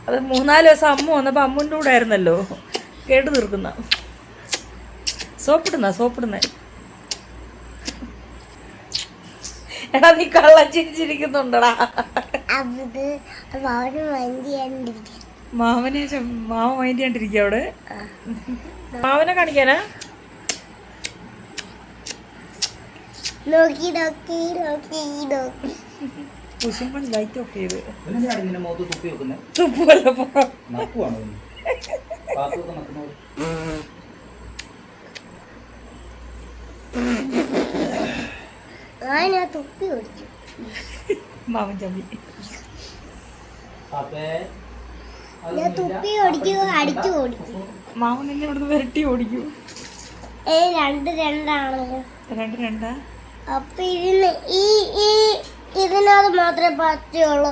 അത് 3-4 ദിവസം അമ്മ വന്നപ്പോൾ അമ്മൂൻ്റെ കൂടെ ആയിരുന്നല്ലോ കേട്ട് തീർക്കുന്ന. സോപ്പിടുന്ന എടാ നീ കള്ളം ചിരിച്ചിരിക്കുന്നുണ്ടടാ. മാമ മൈൻഡ് ചെയ്യാണ്ടിരിക്കുക അവിടെ. മാമനെ കാണിക്കാനാ? കുശുമ്പൻ ലൈറ്റ് ഓഫ് ചെയ്ത് തുപ്പല്ല. മാമൻ ചമ്മി മാമൻ നിന്നെ ഇവിടുന്ന് വരട്ടി ഓടിക്കൂ. രണ്ടാ? അപ്പൊ ഇതിനകത്ത് മാത്രമേ പച്ചയുള്ളൂ.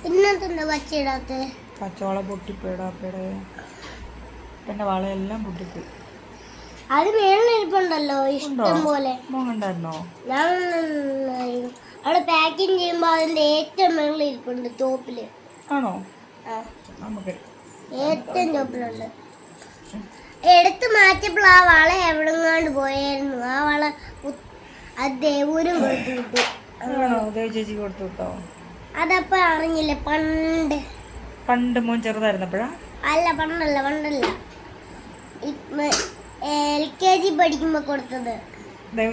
ഇതിനകത്ത് പച്ചയിടാത്ത പച്ചവള പൊട്ടിപ്പോയിടാ. പിന്നെ വളയെല്ലാം പൊട്ടിപ്പോയി. അത് മേളിരിപ്പുണ്ടല്ലോ ഇഷ്ടം പോലെ. മോണ്ടായിരുന്നോ? ഞാൻ അവിടെ പാക്കിങ് ചെയ്യുമ്പോ അതിന്റെ ഏറ്റവും മേളിരിപ്പുണ്ട് ടോപ്പില്. ആണോ? ഏറ്റവും ടോപ്പിലുണ്ട്. എടുത്ത് മാറ്റിയപ്പോൾ ആ വള എവിടെങ്ങാണ്ട് പോയായിരുന്നു. ആ വള അത് ദേവൂരും കൊടുത്തു വിട്ടു. ചേച്ചി കൊടുത്തു വിട്ടോ? അതപ്പോ അറിഞ്ഞില്ല. പണ്ട് മോൻ ചെറുതായിരുന്നപ്പോഴാ? അല്ല പണ്ടല്ല LKG പഠിക്കുമ്പോ കൊടുത്തത്.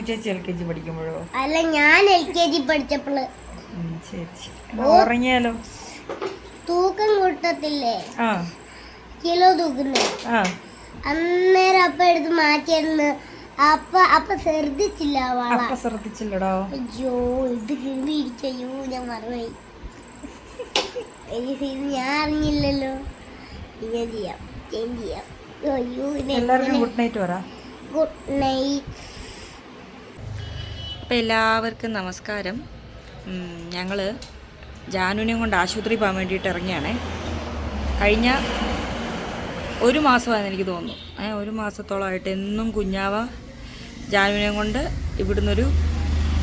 ചേച്ചി LKG പഠിക്കുമ്പോഴോ? അല്ല ഞാൻ LKG പഠിച്ചപ്പോള്. ഉറങ്ങിയാലോ? തൂക്കം കൂട്ടത്തില്ലേ, കിലോ തൂക്കുന്നേ, അന്നേരം അപ്പ എടുത്ത് മാറ്റിയായിരുന്നു. അപ്പൊ ശ്രദ്ധിച്ചില്ലടോ. അയ്യോ ഇത് കീറിയിരിക്കയ്യോ ഞാൻ മറന്നുപോയി. ഞാൻ അറിഞ്ഞില്ലല്ലോ. ഇങ്ങനെ ചെയ്യാം. അയ്യോ ഗുഡ് നൈറ്റ് പറ. Good night. അപ്പം എല്ലാവർക്കും നമസ്കാരം. ഞങ്ങൾ ജാനുവിനെയും കൊണ്ട് ആശുപത്രി പോകാൻ വേണ്ടിയിട്ട് ഇറങ്ങിയാണേ. കഴിഞ്ഞ 1 മാസമായെന്ന് എനിക്ക് തോന്നുന്നു. 1 മാസത്തോളമായിട്ട് എന്നും കുഞ്ഞാവ ജാനുവിനെയും കൊണ്ട് ഇവിടുന്നൊരു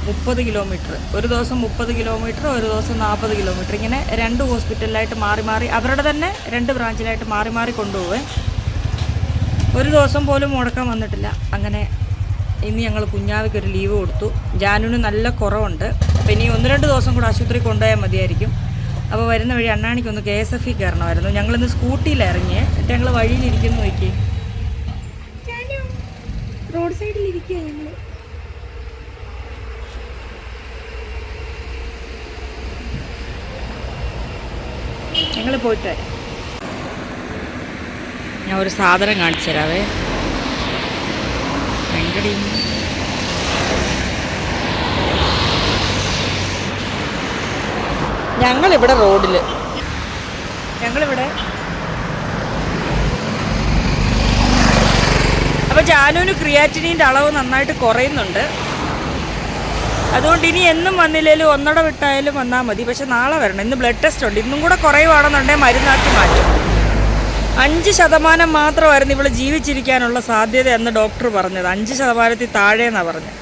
30 കിലോമീറ്റർ, ഒരു ദിവസം 30 കിലോമീറ്റർ, ഒരു ദിവസം 40 കിലോമീറ്റർ, ഇങ്ങനെ 2 ഹോസ്പിറ്റലിലായിട്ട് മാറി അവരുടെ തന്നെ 2 ബ്രാഞ്ചിലായിട്ട് മാറി കൊണ്ടുപോവേ. ഒരു ദിവസം പോലും മുടക്കാൻ വന്നിട്ടില്ല. അങ്ങനെ ഇന്ന് ഞങ്ങൾ കുഞ്ഞാവയ്ക്ക് ഒരു ലീവ് കൊടുത്തു. ജാനുവിന് നല്ല കുറവുണ്ട്. അപ്പോൾ ഇനി 1-2 ദിവസം കൂടെ ആശുപത്രി കൊണ്ടുപോയാൽ മതിയായിരിക്കും. അപ്പോൾ വരുന്ന വഴി അണ്ണാണിക്കൊന്ന് KSF കയറണമായിരുന്നു. ഞങ്ങളിന്ന് സ്കൂട്ടിയിലാണ് ഇറങ്ങിയേ. എന്നിട്ട് ഞങ്ങൾ വഴിയിലിരിക്കുന്നു. നോക്കി റോഡ് സൈഡിലിരിക്കുക ഞങ്ങൾ പോയിട്ട് ഞാൻ ഒരു സാധനം കാണിച്ചു തരാവേ. ഭയങ്കര ഞങ്ങളിവിടെ റോഡിൽ അപ്പോൾ ജാനുവിന് ക്രിയാറ്റിനിൻ്റെ അളവ് നന്നായിട്ട് കുറയുന്നുണ്ട്. അതുകൊണ്ട് ഇനി എന്നും വന്നില്ലേലും ഒന്നട വിട്ടായാലും വന്നാൽ മതി. പക്ഷെ നാളെ വരണം. ഇന്ന് ബ്ലഡ് ടെസ്റ്റ് ഉണ്ട്. ഇന്നും കൂടെ കുറയുവാണെന്നുണ്ടെങ്കിൽ മരുന്നാക്കി മാറ്റും. 5% മാത്രമായിരുന്നു ഇവൾ ജീവിച്ചിരിക്കാനുള്ള സാധ്യത എന്ന് ഡോക്ടർ പറഞ്ഞത്. 5% താഴെയെന്നാണ് പറഞ്ഞത്.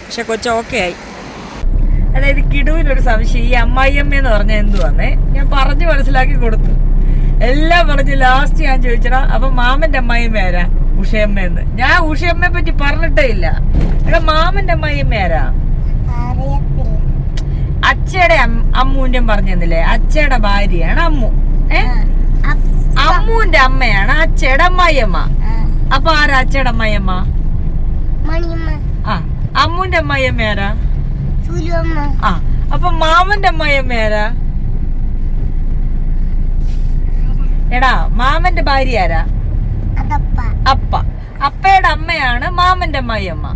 പക്ഷെ കൊച്ച് ഓക്കെ ആയി. അതായത് കിടുവിനൊരു സംശയം, ഈ അമ്മായിയമ്മയെന്ന് പറഞ്ഞാൽ എന്തുവാന്നേ ഞാൻ പറഞ്ഞ് മനസ്സിലാക്കി കൊടുത്തു. എല്ലാം പറഞ്ഞ് ലാസ്റ്റ് ഞാൻ ചോദിച്ചടാ അപ്പം മാമൻ്റെ അമ്മായിയമ്മ ആരാ? ഉഷയമ്മയെന്ന്. ഞാൻ ഉഷയമ്മയെ പറ്റി പറഞ്ഞിട്ടേ ഇല്ല. എടാ മാമൻ്റെ അമ്മായിയമ്മ ആരാ? അച്ഛയുടെ അമ്മൂൻ്റെയും പറഞ്ഞെന്നില്ലേ? അച്ഛയുടെ ഭാര്യയാണ് അമ്മു. അമ്മൂന്റെ അമ്മയാണ് അച്ഛയുടെ അമ്മായിയമ്മ. അപ്പൊ ആരാ അച്ഛയുടെ അമ്മായിയമ്മ? അമ്മൂന്റെ അമ്മായിയമ്മ ആരാ? അപ്പൊ മാമന്റെ അമ്മായിയമ്മ ആരാ? എടാ മാമന്റെ ഭാര്യ ആരാ? അപ്പയുടെ അമ്മയാണ് മാമന്റെ അമ്മായിയമ്മ.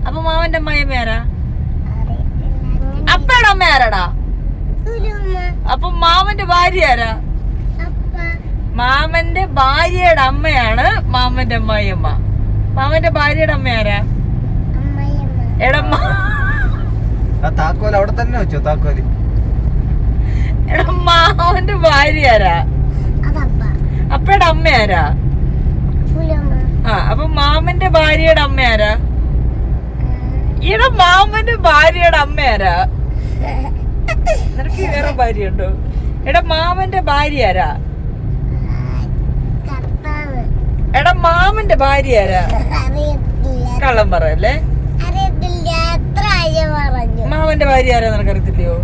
അപ്പൊ മാമന്റെ അമ്മായിയമ്മ ആരാ? അപ്പയുടെ അമ്മ ആരാടാ? അപ്പൊ മാമന്റെ ഭാര്യ ആരാ? മാമന്റെ ഭാര്യയുടെ അമ്മയാണ് മാമന്റെ അമ്മായിയമ്മ. മാമന്റെ ഭാര്യയുടെ അമ്മ ആരാ? താക്കോല് അവിടെ തന്നെ വെച്ചോ. താക്കോല് എടാ മാമന്റെ ഭാര്യ ആരാ? അപ്പയുടെ അമ്മ ആരാ? അപ്പൊ മാമന്റെ ഭാര്യയുടെ അമ്മ ആരാ? എടാ മാമന്റെ ഭാര്യയുടെ അമ്മ ആരാ? നിനക്ക് വേറെ ഭാര്യ ഉണ്ടോ? എടാ മാമന്റെ ഭാര്യ ആരാ? എടാ മാമന്റെ ഭാര്യ ആരാ? അറിയത്തില്ല കള്ളം പറയല്ലേ. അറിയത്തില്ല എത്ര ആഴ്ച പറഞ്ഞു മാമന്റെ ഭാര്യ ആരാ നിനക്കറിയത്തില്ലയോ?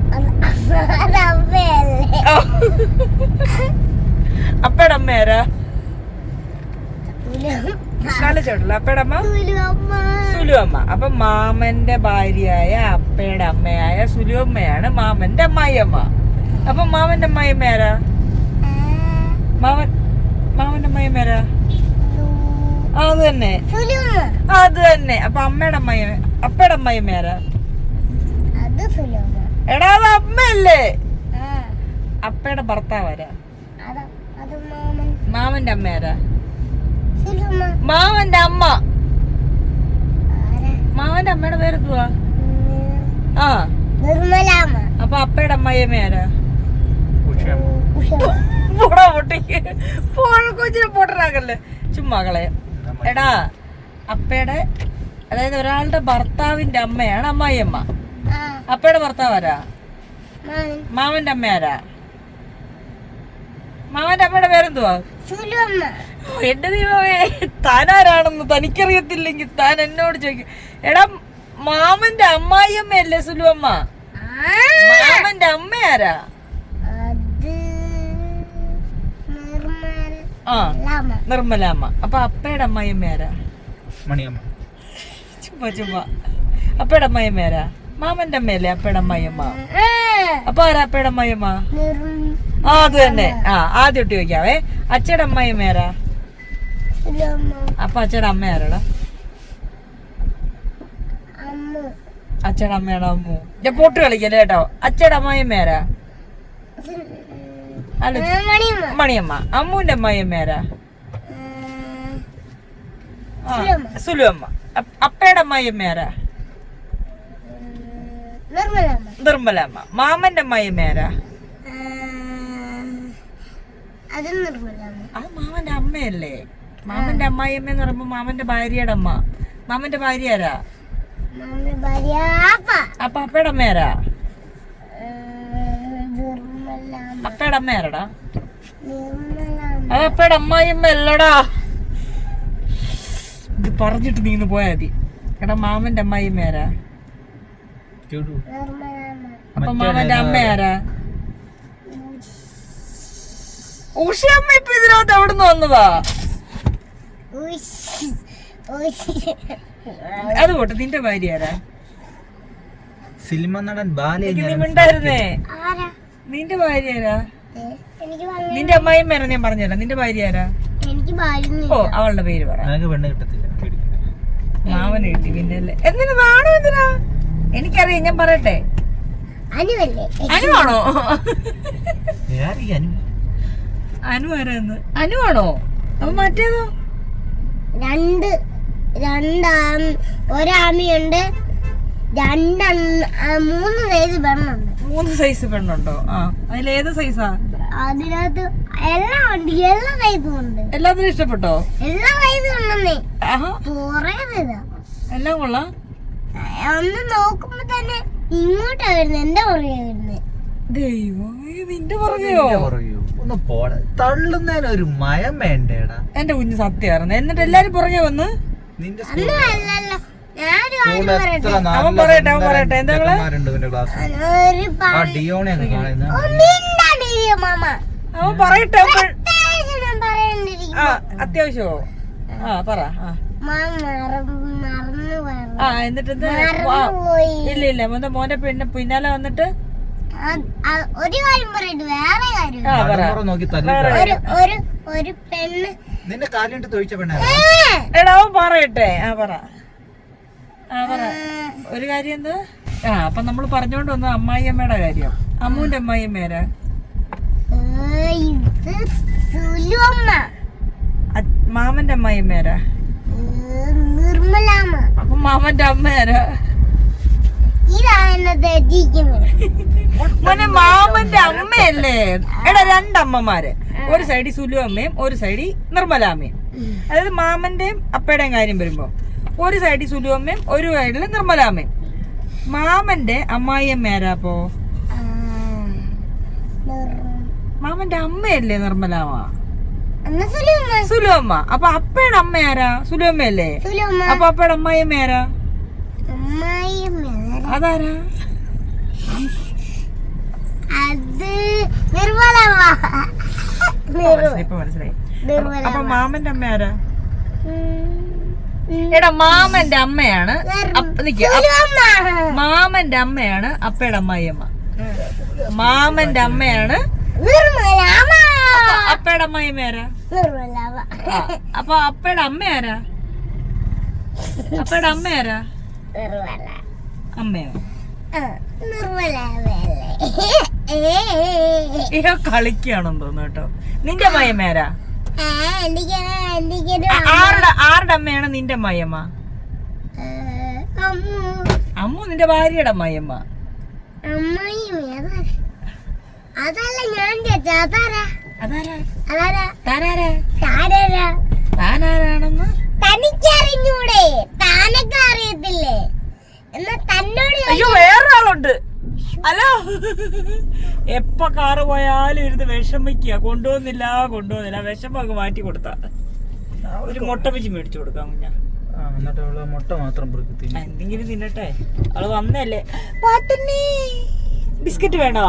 അത് അമ്മയല്ലേ അപ്പയുടെ അമ്മ ആരാ? കളിച്ചോട്ടല്ലോ അപ്പയുടെ അമ്മ സുലു അമ്മ. അപ്പൊ മാമന്റെ ഭാര്യയായ അപ്പയുടെ അമ്മയായ സുലു അമ്മയാണ് മാമന്റെ അമ്മായിയമ്മ. അപ്പൊ മാമന്റെ അമ്മായിയമ്മ ആരാ? മാമന്റെ അമ്മായിയമ്മ ആരാ? അത് തന്നെ അത് തന്നെ. അപ്പൊ അമ്മയുടെ അപ്പയുടെ അമ്മായിയമ്മ ആരാ? എടാ അത് അമ്മയല്ലേ. അപ്പയുടെ ഭർത്താവ് ആരാ? മാമന്റെ അമ്മ ആരാ? മാമന്റെ അമ്മ. മാമന്റെ അമ്മയുടെ പേരെന്തുവാ? ആ അപ്പൊ അപ്പയുടെ അമ്മായിയമ്മ ആരാ? കൊച്ചിനെ പൊട്ടനാക്കല്ലേ ചുമ്മാ കളയാ. എടാ അപ്പയുടെ അതായത് ഒരാളുടെ ഭർത്താവിന്റെ അമ്മയാണ് അമ്മായിയമ്മ. അപ്പയുടെ ഭർത്താവ് ആരാ? മാമന്റെ അമ്മ ആരാ? മാമന്റെ അമ്മയുടെ പേരെന്തുവാ? എന്റെ ദൈവമേ, താനാരാണെന്ന് തനിക്കറിയത്തില്ലെങ്കിൽ താൻ എന്നോട് ചോദിക്കും. എടാ മാമന്റെ അമ്മായിയമ്മയല്ലേ സുലു അമ്മ? മാമന്റെ അമ്മ ആരാ? ആ നിർമ്മലാമ്മ. അപ്പൊ അപ്പയുടെ അമ്മായിയമ്മ ആരാ? മണിയമ്മ. ചുമ്മാ അപ്പയുടെ അമ്മായിയമ്മ ആരാ? മാമന്റെ അമ്മയല്ലേ അപ്പയുടെ അമ്മായിയമ്മ. അപ്പൊ ആരാ അപ്പയുടെ അമ്മായിയമ്മ? ആ അത് തന്നെ. ആ ആദ്യം ഇട്ട് ചോദിക്കാവേ. അച്ഛയുടെ അമ്മായിയമ്മ ആരാ? അപ്പൊ അച്ഛയുടെ അമ്മ ആരാടാ? അച്ഛയുടെ അമ്മയാണോ അമ്മു? ഞാൻ പൊട്ട് കളിക്കല്ലേ കേട്ടോ. അച്ഛയുടെ അമ്മായിയമ്മ ആരാ? മണിയമ്മ. അമ്മുവിന്റെ അമ്മായിയമ്മ ആരാ? സുലു അമ്മ. അപ്പയുടെ അമ്മായിയമ്മ ആരാ? നിർമ്മലമ്മ. മാമന്റെ അമ്മായിയമ്മ ആരാ? അത് മാമന്റെ അമ്മയല്ലേ. മാമന്റെ അമ്മായിയമ്മ എന്ന് പറയുമ്പോ മാമന്റെ ഭാര്യയുടെ അമ്മ. മാമന്റെ ഭാര്യ ആരാ? അപ്പൊ അപ്പയുടെ അമ്മ ആരാ? അപ്പയുടെ അമ്മ ആരാടാ? അത് അപ്പയുടെ അമ്മായിയമ്മ അല്ലടാ. ഇത് പറഞ്ഞിട്ട് നീന്ന് പോയാ മതി. എടാ മാമന്റെ അമ്മായിയമ്മ ആരാ? അപ്പൊ മാമന്റെ അമ്മ ആരാ? ഉഷയമ്മ ഇപ്പൊ ഇതിനകത്ത് എവിടുന്ന് വന്നതാ? അത് പോട്ടെ. നിന്റെ ഭാര്യ ആരാ? സിനിമ നടൻ ബാലേ. ഉണ്ടായിരുന്നേ. നിന്റെ ഭാര്യ ആരാ? നിന്റെ അമ്മായിയമ്മ ആരാ? ഞാൻ പറഞ്ഞുതരാം. നിന്റെ ഭാര്യ ആരാ? ഓ അവളുടെ പേര് പറ. പെണ്ണ് കിട്ടത്തില്ല. മാവന് കിട്ടി പിന്നെ അല്ലേ. എന്തിനാ നാണോ? എന്തിനാ? എനിക്കറിയാം. ഞാൻ പറയട്ടെ. അനുവാണോ? അനു ആരാന്ന്? അനുവാണോ? അപ്പൊ മറ്റേതോ? ഒരാമയുണ്ട്. 3 സൈസ് പെണ്ണുണ്ടോ? ആ അതിലേത് സൈസാ? അതിനകത്ത് എല്ലാം ഉണ്ട്. എല്ലാ സൈസും ഉണ്ട്. എല്ലാത്തിനും ഇഷ്ടപ്പെട്ടോ? എല്ലാ സൈസും ഉണ്ടെന്നേ. എല്ലാം കൊള്ളാം. ഒന്ന് നോക്കുമ്പോ തന്നെ ഇങ്ങോട്ടാ വരുന്നത്. എന്റെ പുറകെ വരുന്നത്. ദൈവമേ, നിന്റെ പുറകെയോ? ഒന്ന് പോടാ. തള്ളുന്നതിനൊരു മയം വേണ്ടേടാ. എന്റെ കുഞ്ഞ് സത്യമായിരുന്നു. എന്നിട്ട് എല്ലാരും പുറകെ വന്ന് നിന്റെ അല്ലല്ലോ. അവൻ പറയട്ടെ. എന്താ അവൻ പറയട്ടെ. അത്യാവശ്യമോ? ആ പറ. ആ എന്നിട്ട് ഇല്ല മോന്റെ പിന്നാലെ വന്നിട്ട് ഒരു കാര്യം പറയട്ടെ. വേറെ കാര്യം. ഒരു പെണ്ണ് നിന്റെ കാലിട്ട് തൊഴിച്ച പെണ്ണ. എടാ അവൻ പറയട്ടെ. പറ. ഒരു കാര്യം എന്താ? അപ്പൊ നമ്മള് പറഞ്ഞോണ്ട് വന്ന അമ്മായിയമ്മയുടെ കാര്യം. അമ്മുവിന്റെ അമ്മായിയമ്മേരാ? മാമന്റെ അമ്മായിയമ്മേരാ? നിർമ്മലാമ്മ. അപ്പൊ മാമന്റെ അമ്മയാരാ? മോനെ മാമന്റെ അമ്മയല്ലേ? എടാ രണ്ടമ്മമാര്. ഒരു സൈഡിൽ സുലു അമ്മയും ഒരു സൈഡിൽ നിർമ്മലാമ്മയും. അതായത് മാമന്റെയും അപ്പയുടെയും കാര്യം വരുമ്പോ ഒരു സൈഡിൽ സുലു അമ്മയും ഒരു സൈഡിൽ നിർമ്മലാമ്മയും. മാമന്റെ അമ്മായിയമ്മയാരാ? അപ്പോ മാമന്റെ അമ്മയല്ലേ നിർമ്മലാമ്മ? എന്നാ സുലുമ്മ. സുലുവമ്മ. അപ്പൊ അപ്പയുടെ അമ്മ ആരാ? സുലുവമ്മയല്ലേ? സുലുമ്മ. അപ്പൊ അപ്പയുടെ അമ്മായിയമ്മ ആരാ? അമ്മായിയമ്മ. അതാരാ? അത് നിർമ്മലമ്മ. ഇപ്പൊ മനസ്സിലായി. നിർമ്മല. അപ്പൊ മാമന്റെ അമ്മ ആരാ? എടാ മാമന്റെ അമ്മയാണ്. മാമന്റെ അമ്മയാണ് അപ്പയുടെ അമ്മായിയമ്മ. മാമന്റെ അമ്മയാണ് നിർമ്മലമ്മ. അപ്പയുടെ അമ്മായിയമ്മ ആരാ? നിർമ്മലമ്മ. അപ്പൊ അപ്പയുടെ അമ്മ ആരാ? അപ്പയുടെ അമ്മ ആരാ? നിർമ്മല. അമ്മയോ? ഇഹ കളിക്കാണെന്ന് തോന്നുന്നു കേട്ടോ. നിന്റെ അമ്മായിയമ്മ ആരാ? ആരുടെ അമ്മയാണ് നിന്റെ അമ്മായിയമ്മ? അമ്മു നിന്റെ ഭാര്യയുടെ അമ്മായിയമ്മ. അതല്ല ഞാൻ താനാരാണെന്ന് തനിക്കറിഞ്ഞൂടെ? താനൊക്കെ അറിയത്തില്ലേ? എന്നാ തന്നോട് അയ്യോ വേറൊരാളുണ്ട്. ഹലോ, എപ്പ കാറ് പോയാലും ഇരുന്ന് വിഷമിക്കുക. കൊണ്ടുപോകുന്നില്ല. വിഷമൊക്കെ മാറ്റി കൊടുത്താ ഒരു മുട്ട വെച്ച് മേടിച്ചു കൊടുക്കാം. കുഞ്ഞാ എന്നിട്ട് അവള് മുട്ട മാത്രം എന്തെങ്കിലും തിന്നട്ടെ. അവള് വന്നല്ലേ. ബിസ്ക്കറ്റ് വേണോ?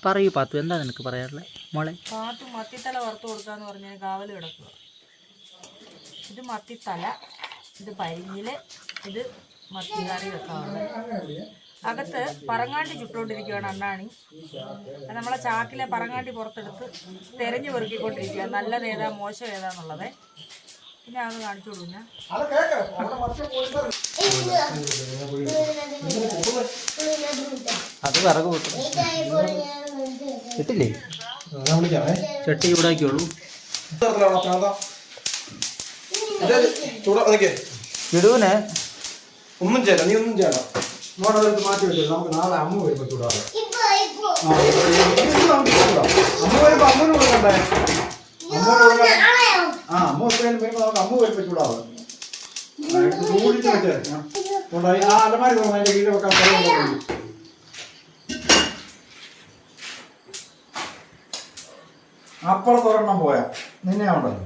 പറയൂ പാത്തു, എന്താ നിനക്ക് പറയാറുള്ളത് മോളെ? പാത്തു മത്തിത്തല വറുത്ത് കൊടുക്കാന്ന് പറഞ്ഞ കാവല് കിടക്കുക. ഇത് മത്തിത്തല, ഇത് പരിഞ്ഞില്, ഇത് മത്തി കറി വെക്കാറുണ്ട്. അകത്ത് പറങ്ങാണ്ടി ചുട്ടുകൊണ്ടിരിക്കുകയാണ് അണ്ണാണി. നമ്മളെ ചാക്കിലെ പറങ്ങാണ്ടി പുറത്തെടുത്ത് തെരഞ്ഞു പെറുക്കിക്കൊണ്ടിരിക്കുക. നല്ലത് ഏതാ മോശം ഏതാന്നുള്ളത്. പിന്നെ അത് കാണിച്ചു കൊടുക്കുന്ന അത് വിറക് കിട്ടില്ലേ? ചട്ടി ചൂടാക്കിയോളൂ. കിടുവിനെ ഒന്നും ചെയ്യണ്ട, നീ ഒന്നും ചെയ്യണ്ട. മോടത് മാറ്റി വെച്ചോ. നമുക്ക് നാളെ അമ്മ വരുമ്പോ ചൂടാതെ. അമ്മ വരുമ്പോ അമ്മന് കൊടുക്കണ്ടേ? അമ്മ വരുമ്പോ നമുക്ക് അമ്മ വരുമ്പോ ചൂടാതെ ചൂടിച്ച് വെച്ചേ. ആ അലമാരി തോന്നുന്നു, അതിന്റെ കീഴിൽ വെക്കാൻ സ്ഥലം. അപ്പുറത്തൊരെണ്ണം പോയാ നിന്നെ ഉണ്ടല്ലോ.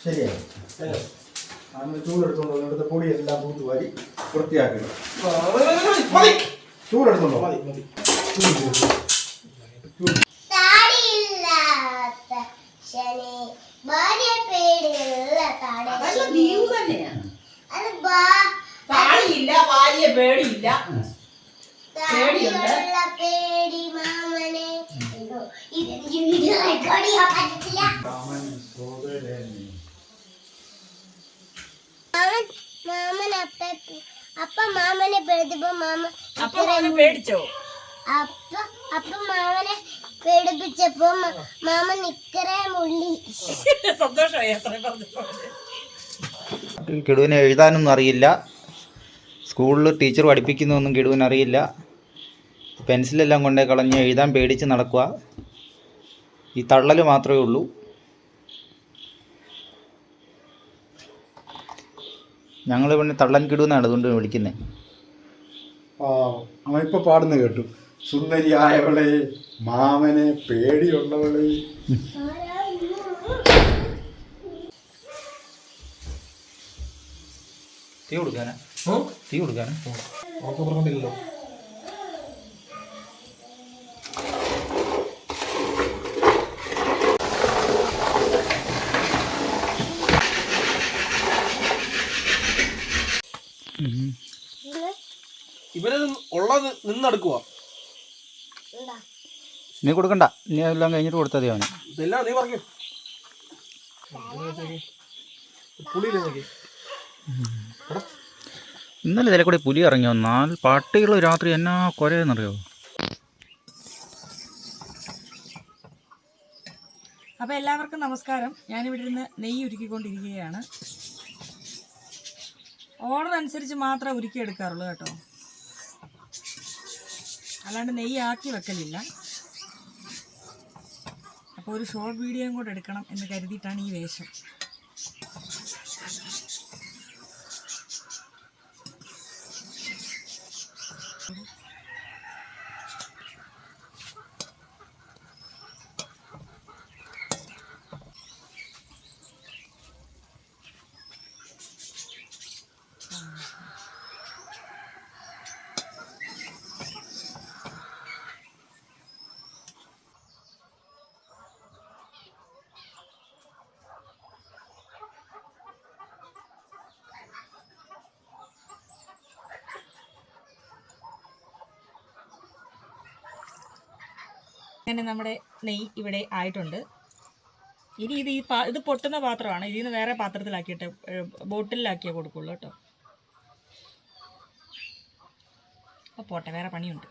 ശരിയായി. അങ്ങനെ ചൂടെടുത്തോണ്ടോ, ഇവിടുത്തെ പൊടിയെല്ലാം തൂത്ത് വാരി വൃത്തിയാക്കി. ചൂടെടുത്തോണ്ടോ? മാമനെ പേടിച്ചപ്പോ മാമനെ പേടിച്ചോ? അപ്പൊ മാമനെ പേടിപ്പിച്ചപ്പോ മാമൻ നിക്കറേ മുള്ളി. സന്തോഷമായി. കിടുവിനെ എഴുതാനൊന്നും അറിയില്ല. സ്കൂളിൽ ടീച്ചർ പഠിപ്പിക്കുന്നതൊന്നും കിടുവിന് അറിയില്ല. പെൻസിലെല്ലാം കൊണ്ടേ കളഞ്ഞ് എഴുതാൻ പേടിച്ച് നടക്കുക. ഈ തള്ളൽ മാത്രമേ ഉള്ളൂ. ഞങ്ങൾ പിന്നെ തള്ളൻ കിടുവെന്നാണ് അതുകൊണ്ട് വിളിക്കുന്നത്. അവൻ ഇപ്പൊ പാടുന്ന കേട്ടു. സുന്ദരിയായവളെ, മാമനെ പേടിയുള്ളവളെ. തീ കൊടുക്കാനാ? തീ കൊടുക്കാനാ? പറഞ്ഞില്ലല്ലോ. ഇവരത് ഉള്ളത് നിന്നെടുക്കുക. നീ കൊടുക്കണ്ട, നീ എല്ലാം കഴിഞ്ഞിട്ട് കൊടുത്താൽ മതി അവന്. ഇതെല്ലാം നീ പറഞ്ഞു. ഇന്നലെ ഇതിലെ കൂടെ പുലി ഇറങ്ങി വന്നാൽ പട്ടികൾ രാത്രി എന്നാ കുരയെന്നറിയോ? അപ്പോൾ എല്ലാവർക്കും നമസ്കാരം. ഞാനിവിടെ ഇരുന്ന് നെയ്യ് ഉരുക്കിക്കൊണ്ടിരിക്കുകയാണ്. ഓർഡർ അനുസരിച്ച് മാത്രമേ ഉരുക്കിയെടുക്കാറുള്ളൂ കേട്ടോ, അല്ലാണ്ട് നെയ്യ് ആക്കി വെക്കലില്ല. അപ്പോൾ ഒരു ഷോർട്ട് വീഡിയോയും കൂടെ എടുക്കണം എന്ന് കരുതിയിട്ടാണ് ഈ വേഷം. അങ്ങനെ നമ്മുടെ നെയ്യ് ഇവിടെ ആയിട്ടുണ്ട്. ഇനി ഇത് പൊട്ടുന്ന പാത്രമാണ്. ഇതിൽ നിന്ന് വേറെ പാത്രത്തിലാക്കിയിട്ട് ബോട്ടിലാക്കിയേ കൊടുക്കുള്ളൂ കേട്ടോ. അപ്പോൾ പോട്ടെ, വേറെ പണിയുണ്ട്.